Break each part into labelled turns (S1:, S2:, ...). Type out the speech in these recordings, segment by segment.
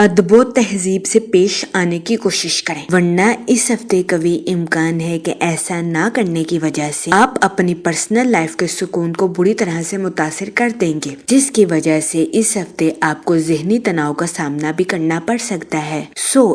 S1: ادب و تہذیب سے پیش آنے کی کوشش کریں، ورنہ اس ہفتے قوی امکان ہے کہ ایسا نہ کرنے کی وجہ سے آپ اپنی پرسنل لائف کے سکون کو بری طرح سے متاثر کر دیں گے، جس کی وجہ سے اس ہفتے آپ کو ذہنی تناؤ کا سامنا بھی کرنا پڑ سکتا ہے۔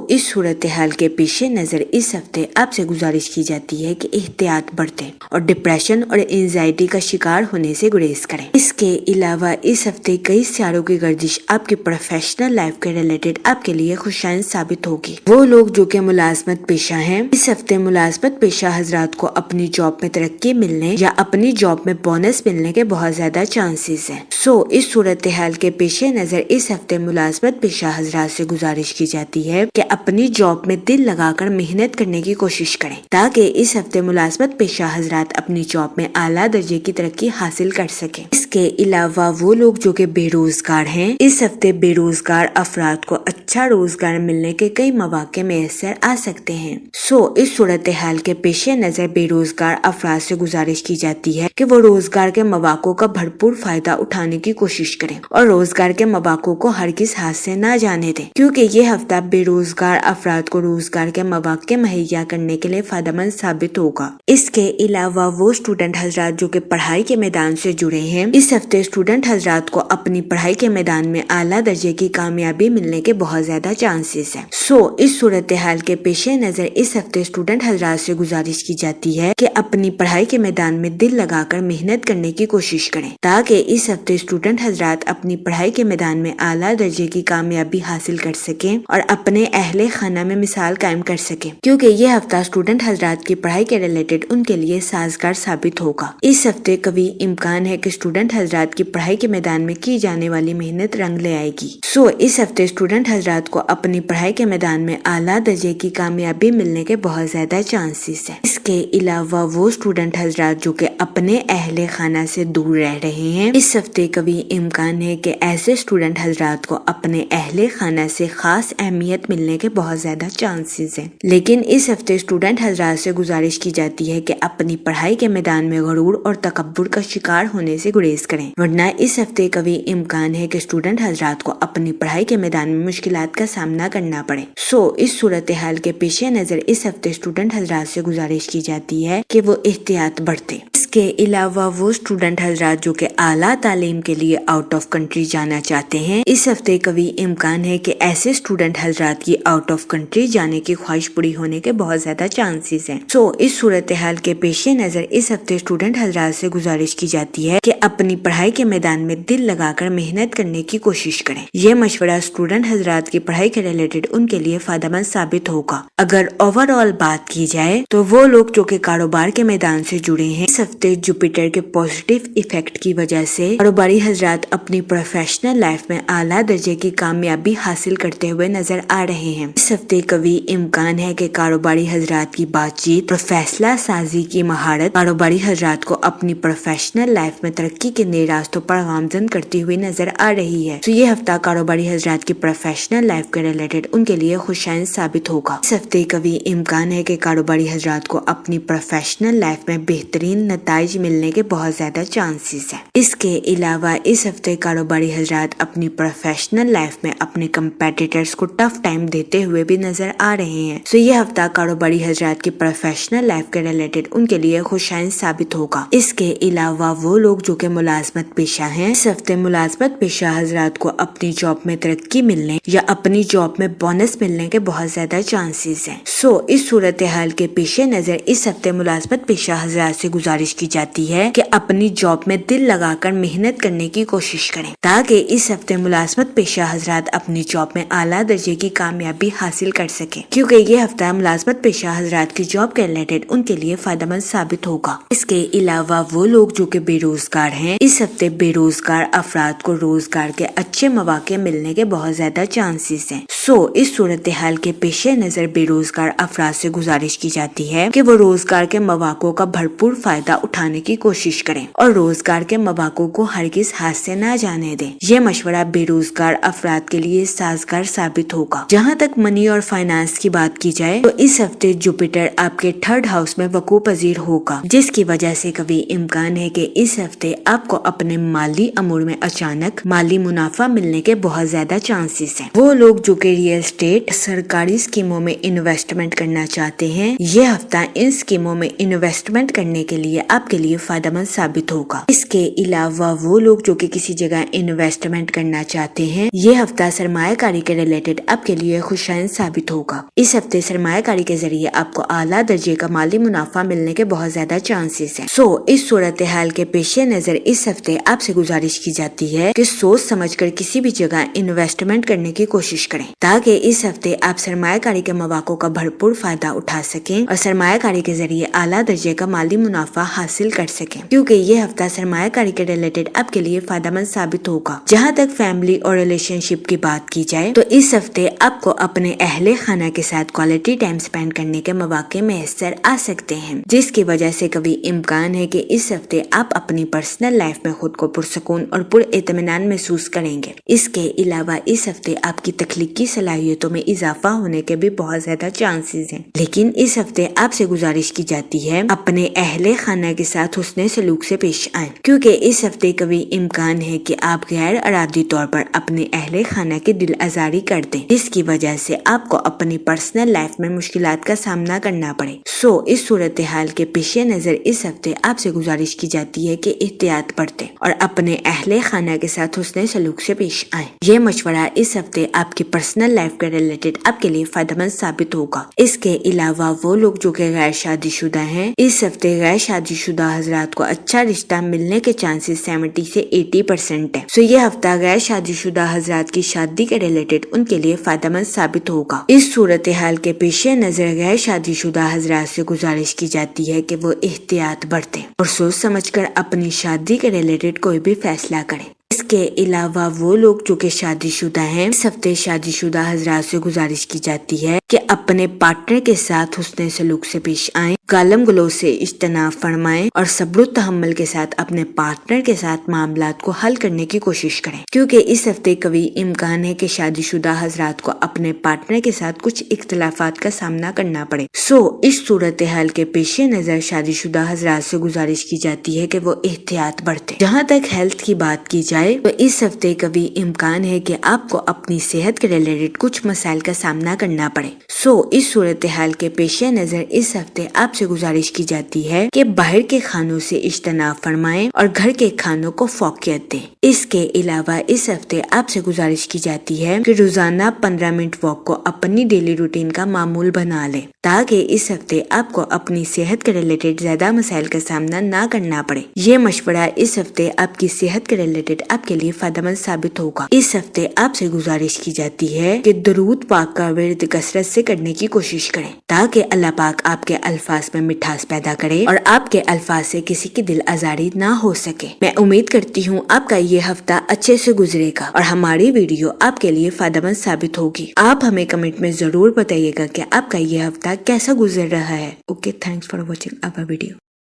S1: اس صورتحال کے پیش نظر اس ہفتے آپ سے گزارش کی جاتی ہے کہ احتیاط برتیں اور ڈپریشن اور اینزائٹی کا شکار ہونے سے گریز کریں۔ اس کے علاوہ اس ہفتے کئی سیاروں کی گردش آپ کی پروفیشنل لائف کے ریلیٹڈ آپ کے لیے خوشائن ثابت ہوگی۔ وہ لوگ جو کہ ملازمت پیشہ ہیں، اس ہفتے ملازمت پیشہ حضرات کو اپنی جاب میں ترقی ملنے یا اپنی جاب میں بونس ملنے کے بہت زیادہ چانسز ہیں۔ اس صورتحال کے پیش نظر اس ہفتے ملازمت پیشہ حضرات سے گزارش کی جاتی ہے کہ اپنی جاب میں دل لگا کر محنت کرنے کی کوشش کریں، تاکہ اس ہفتے ملازمت پیشہ حضرات اپنی جاب میں اعلیٰ درجے کی ترقی حاصل کر سکیں۔ اس کے علاوہ وہ لوگ جو کہ بے روزگار ہیں، اس ہفتے بے روزگار افراد کو اچھا روزگار ملنے کے کئی مواقع میسر آ سکتے ہیں۔ اس صورتحال کے پیش نظر بے روزگار افراد سے گزارش کی جاتی ہے کہ وہ روزگار کے مواقع کا بھرپور فائدہ اٹھانے کی کوشش کریں اور روزگار کے مواقع کو ہرگز ہاتھ سے نہ جانے دیں، کیونکہ یہ ہفتہ بے روزگار افراد کو روزگار کے مواقع مہیا کرنے کے لیے فائدہ مند ثابت ہوگا۔ اس کے علاوہ وہ اسٹوڈنٹ حضرات جو کہ پڑھائی کے میدان سے جڑے ہیں، اس ہفتے اسٹوڈنٹ حضرات کو اپنی پڑھائی کے میدان میں اعلیٰ درجے کی کامیابی ملنے کے بہت زیادہ چانسز ہیں۔ اس صورتحال کے پیش نظر اس ہفتے اسٹوڈنٹ حضرات سے گزارش کی جاتی ہے کہ اپنی پڑھائی کے میدان میں دل لگا کر محنت کرنے کی کوشش کریں، تاکہ اس ہفتے اسٹوڈنٹ حضرات اپنی پڑھائی کے میدان میں اعلیٰ درجے کی کامیابی حاصل کر سکیں اور اپنے اہل خانہ میں مثال قائم کر سکیں، کیونکہ یہ ہفتہ اسٹوڈنٹ حضرات کی پڑھائی کے ریلیٹڈ ان کے لیے سازگار ثابت ہوگا۔ اس ہفتے قوی امکان ہے کہ اسٹوڈنٹ حضرات کی پڑھائی کے میدان میں کی جانے والی محنت رنگ لے آئے گی۔ اس ہفتے اسٹوڈنٹ حضرات کو اپنی پڑھائی کے میدان میں اعلیٰ درجے کی کامیابی ملنے کے بہت زیادہ چانسز ہیں۔ اس کے علاوہ وہ اسٹوڈنٹ حضرات جو کہ اپنے اہل خانہ سے دور رہ رہے ہیں، اس ہفتے قوی امکان ہے کہ ایسے اسٹوڈنٹ حضرات کو اپنے اہل خانہ سے خاص اہمیت ملنے کے بہت زیادہ چانسز ہیں، لیکن اس ہفتے اسٹوڈنٹ حضرات سے گزارش کی جاتی ہے کہ اپنی پڑھائی کے میدان میں غرور اور تکبر کا شکار ہونے سے گریز کریں، ورنہ اس ہفتے قوی امکان ہے کہ اسٹوڈنٹ حضرات کو اپنی پڑھائی کے میدان میں مشکلات کا سامنا کرنا پڑے۔ اس صورتحال کے پیش نظر اس ہفتے اسٹوڈنٹ حضرات سے گزارش کی جاتی ہے کہ وہ احتیاط برتیں۔ اس کے علاوہ وہ اسٹوڈنٹ حضرات جو کہ اعلیٰ تعلیم کے لیے آؤٹ آف کنٹری جانا چاہتے ہیں، اس ہفتے قوی امکان ہے کہ ایسے اسٹوڈنٹ حضرات کی آؤٹ آف کنٹری جانے کی خواہش پوری ہونے کے بہت زیادہ چانسز ہیں۔ اس صورتحال کے پیش نظر اس ہفتے اسٹوڈنٹ حضرات سے گزارش کی جاتی ہے کہ اپنی پڑھائی کے میدان میں دل لگا کر محنت کرنے کی کوشش کریں۔ یہ مشورہ اسٹوڈنٹ حضرات کی پڑھائی کے ریلیٹڈ ان کے لیے فائدہ مند ثابت ہوگا۔ اگر اوور آل بات کی جائے تو وہ لوگ جو کہ کاروبار کے میدان سے جڑے ہیں، اس ہفتے جوپیٹر کے پازیٹیو ایفیکٹ کی وجہ سے کاروباری حضرات اپنی پروفیشنل لائف میں اعلیٰ درجے کی کامیابی حاصل کرتے ہوئے نظر آ رہے ہیں۔ اس ہفتے قوی امکان ہے کہ کاروباری حضرات کی بات چیت اور فیصلہ سازی کی مہارت کاروباری حضرات کو اپنی پروفیشنل لائف میں ترقی کے نئے راستوں پر گامزن کرتی ہوئی نظر آ رہی ہے۔ یہ ہفتہ کاروباری حضرات کی پروفیشنل لائف کے ریلیٹڈ ان کے لیے خوشائن ثابت ہوگا۔ اس ہفتے قوی امکان ہے کہ کاروباری حضرات کو اپنی پروفیشنل لائف میں بہترین نتائج ملنے کے بہت زیادہ چانسز ہیں۔ اس کے علاوہ اس ہفتے کاروباری حضرات اپنی پروفیشنل لائف میں اپنے کمپیٹیٹرز کو ٹف ٹائم دیتے ہوئے بھی نظر آ رہے ہیں۔ یہ ہفتہ کاروباری حضرات کی پروفیشنل لائف کے ریلیٹڈ ان کے لیے خوشائن ثابت ہوگا۔ اس کے علاوہ وہ لوگ جو کہ ملازمت پیشہ ہیں، اس ہفتے ملازمت پیشہ حضرات کو اپنی جاب میں ترقی ملنے یا اپنی جاب میں بونس ملنے کے بہت زیادہ چانسز ہیں۔ اس صورتحال کے پیش نظر اس ہفتے ملازمت پیشہ حضرات سے گزارش کی جاتی ہے کہ اپنی جاب میں دل لگا کر محنت کرنے کی کوشش کریں، تاکہ اس ہفتے ملازمت پیشہ حضرات اپنی جاب میں اعلیٰ درجے کی کامیابی حاصل کر سکیں، کیونکہ یہ ہفتہ ملازمت پیشہ حضرات کی جاب کے ریلیٹڈ ان کے لیے فائدہ مند ثابت ہوگا۔ اس کے علاوہ وہ لوگ جو کہ بے روزگار ہیں، اس ہفتے بے روزگار افراد کو روزگار کے اچھے مواقع ملنے کے بہت زیادہ چانسز ہیں۔ اس صورتحال کے پیش نظر بے روزگار افراد سے گزارش کی جاتی ہے کہ وہ روزگار کے مواقع کا بھرپور فائدہ اٹھانے کی کوشش کریں اور روزگار کے مواقع کو ہرگز ہاتھ سے نہ جانے دیں۔ یہ مشورہ بے روزگار افراد کے لیے سازگار ثابت ہوگا۔ جہاں تک منی اور فائنانس کی بات کی جائے تو اس ہفتے جوپیٹر آپ کے 3rd ہاؤس میں وقوع پذیر ہوگا، جس کی وجہ سے قوی امکان ہے کہ اس ہفتے آپ کو اپنے مالی امور میں اچانک مالی منافع ملنے کے بہت زیادہ چانسز ہیں۔ وہ لوگ جو کہ ریئل اسٹیٹ سرکاری اسکیموں میں انویسٹمنٹ کرنا چاہتے ہیں، یہ ہفتہ ان اسکیموں میں انویسٹمنٹ کرنے کے لیے آپ کے لیے فائدہ مند ثابت ہوگا۔ اس کے علاوہ وہ لوگ جو کہ کسی جگہ انویسٹمنٹ کرنا چاہتے ہیں، یہ ہفتہ سرمایہ کاری کے ریلیٹڈ آپ کے لیے خوشائند ثابت ہوگا۔ اس ہفتے سرمایہ کاری کے ذریعے آپ کو اعلیٰ درجے کا مالی منافع ملنے کے بہت زیادہ چانسز ہیں۔ اس صورتحال کے پیش نظر اس ہفتے آپ سے گزارش کی جاتی ہے کہ سوچ سمجھ کر کسی بھی جگہ انویسٹمنٹ کرنے کی کوشش کریں تاکہ اس ہفتے آپ سرمایہ کاری کے مواقع کا بھرپور فائدہ اٹھا سکیں اور سرمایہ کاری کے ذریعے اعلیٰ درجے کا مالی منافع حاصل کر سکیں، کیونکہ یہ ہفتہ سرمایہ کاری کے ریلیٹڈ آپ کے لیے فائدہ مند ثابت ہوگا۔ جہاں تک فیملی اور ریلیشن شپ کی بات کی جائے تو اس ہفتے آپ کو اپنے اہل خانہ کے ساتھ کوالٹی ٹائم سپینڈ کرنے کے مواقع میسر آ سکتے ہیں، جس کی وجہ سے کبھی امکان ہے کہ اس ہفتے آپ اپنی پرسنل لائف میں خود کو پرسکون اور پر اطمینان محسوس کریں گے۔ اس کے علاوہ اس ہفتے آپ کی تخلیقی صلاحیتوں میں اضافہ ہونے کے بھی بہت زیادہ چانسز ہیں، لیکن اس ہفتے آپ سے گزارش کی جاتی ہے اپنے اہل خانہ کے ساتھ حسن سلوک سے پیش آئیں، کیونکہ اس ہفتے کبھی امکان ہے کہ آپ غیر ارادی طور پر اپنے اہل خانہ کی دل آزاری کر دیں، جس کی وجہ سے آپ کو اپنی پرسنل لائف میں مشکلات کا سامنا کرنا پڑے۔ اس صورتحال کے پیش نظر اس ہفتے آپ سے گزارش کی جاتی ہے کہ احتیاط برتیں اور اپنے اہل خانہ کے ساتھ حسن سلوک سے پیش آئیں۔ یہ مشورہ اس ہفتے آپ کی پرسنل لائف کے ریلیٹڈ آپ کے لیے فائدہ مند ثابت ہوگا۔ اس کے علاوہ وہ لوگ جو کہ غیر شادی شدہ ہیں، اس ہفتے غیر شادی شدہ حضرات کو اچھا رشتہ ملنے کے چانسز 70 سے 80% ہے۔ یہ ہفتہ غیر شادی شدہ حضرات کی شادی کے ریلیٹڈ ان کے لیے فائدہ مند ثابت ہوگا۔ اس صورتحال کے پیش نظر غیر شادی شدہ حضرات سے گزارش کی جاتی ہے کہ وہ احتیاط برتیں اور سوچ سمجھ کر اپنی شادی کے ریلیٹڈ کوئی بھی فیصلہ کریں۔ اس کے علاوہ وہ لوگ جو کہ شادی شدہ ہیں، اس ہفتے شادی شدہ حضرات سے گزارش کی جاتی ہے کہ اپنے پارٹنر کے ساتھ حسن سلوک سے پیش آئیں، گالم گلوچ سے اجتناب فرمائیں اور صبر و تحمل کے ساتھ اپنے پارٹنر کے ساتھ معاملات کو حل کرنے کی کوشش کریں، کیونکہ اس ہفتے قوی امکان ہے کہ شادی شدہ حضرات کو اپنے پارٹنر کے ساتھ کچھ اختلافات کا سامنا کرنا پڑے۔ اس صورتحال کے پیش نظر شادی شدہ حضرات سے گزارش کی جاتی ہے کہ وہ احتیاط برتیں۔ جہاں تک ہیلتھ کی بات کی جائے تو اس ہفتے قوی امکان ہے کہ آپ کو اپنی صحت کے ریلیٹڈ کچھ مسائل کا سامنا کرنا پڑے۔ اس صورتحال کے پیش نظر اس ہفتے آپ سے گزارش کی جاتی ہے کہ باہر کے کھانوں سے اجتناب فرمائیں اور گھر کے کھانوں کو فوقیت دیں۔ اس کے علاوہ اس ہفتے آپ سے گزارش کی جاتی ہے کہ روزانہ 15 منٹ واک کو اپنی ڈیلی روٹین کا معمول بنا لیں تاکہ اس ہفتے آپ کو اپنی صحت کے ریلیٹڈ زیادہ مسائل کا سامنا نہ کرنا پڑے۔ یہ مشورہ اس ہفتے آپ کی صحت کے ریلیٹڈ آپ کے لیے فائدہ مند ثابت ہوگا۔ اس ہفتے آپ سے گزارش کی جاتی ہے کہ درود پاک کا ورد کثرت سے کرنے کی کوشش کریں تاکہ اللہ پاک آپ کے الفاظ میں مٹھاس پیدا کرے اور آپ کے الفاظ سے کسی کی دل آزاری نہ ہو سکے۔ میں امید کرتی ہوں آپ کا یہ ہفتہ اچھے سے گزرے گا اور ہماری ویڈیو آپ کے لیے فائدہ مند ثابت ہوگی۔ آپ ہمیں کمنٹ میں ضرور بتائیے گا کہ آپ کا یہ ہفتہ کیسا گزر رہا ہے۔ Okay, thanks for watching our video.